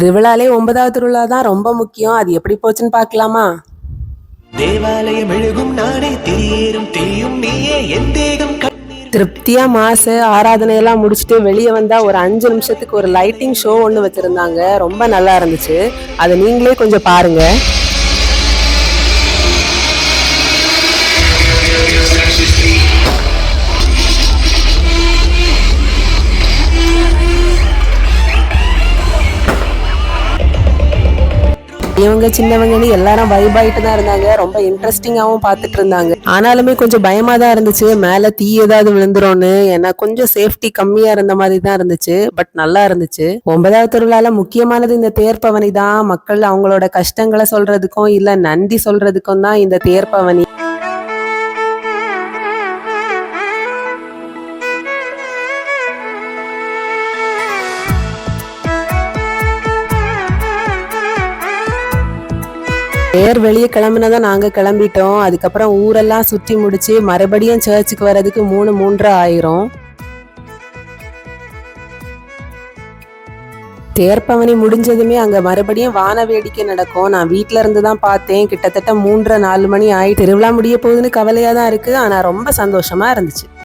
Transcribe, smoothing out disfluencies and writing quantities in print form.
திருவிழாலே 9வது திருவிழா தான் ரொம்ப முக்கியம். அது எப்படி போச்சுன்னு பார்க்கலாமா? தேவாலயம் எழுகும் நானே திரியேறும் தீயும் நீயே என் தேகம் திருப்தியா மாசு ஆராதனையெல்லாம் முடிச்சுட்டு வெளியே வந்தா ஒரு 5 நிமிஷத்துக்கு ஒரு லைட்டிங் ஷோ ஒன்று வச்சிருந்தாங்க. ரொம்ப நல்லா இருந்துச்சு. அதை நீங்களே கொஞ்சம் பாருங்க. இவங்க சின்னவங்கன்னு எல்லாரும் வைப் ஆயிட்டு தான் இருந்தாங்க. ரொம்ப இன்ட்ரெஸ்டிங்காவும் பார்த்துட்டு இருந்தாங்க. ஆனாலுமே கொஞ்சம் பயமா தான் இருந்துச்சு, மேல தீ ஏதாவது விழுந்துரும்னு. ஏன்னா கொஞ்சம் சேஃப்டி கம்மியா இருந்த மாதிரி தான் இருந்துச்சு. பட் நல்லா இருந்துச்சு. 9வது திருவிழால முக்கியமானது இந்த தேர்ப்பவனி தான். மக்கள் அவங்களோட கஷ்டங்களை சொல்றதுக்கும் இல்ல நன்றி சொல்றதுக்கும் தான் இந்த தேர்ப்பவனி. தேர் வெளியே கிளம்புனதான் நாங்க கிளம்பிட்டோம். அதுக்கப்புறம் ஊரெல்லாம் சுற்றி முடிச்சு மறுபடியும் சர்ச்சுக்கு வர்றதுக்கு 3:30 ஆயிரும். தேர்ப்பவனி முடிஞ்சதுமே அங்க மறுபடியும் வான வேடிக்கை நடக்கும். நான் வீட்டுல இருந்து தான் பார்த்தேன். கிட்டத்தட்ட 3:30 4 மணி ஆயி திருவிழா முடிய போகுதுன்னு கவலையா தான் இருக்கு. ஆனா ரொம்ப சந்தோஷமா இருந்துச்சு.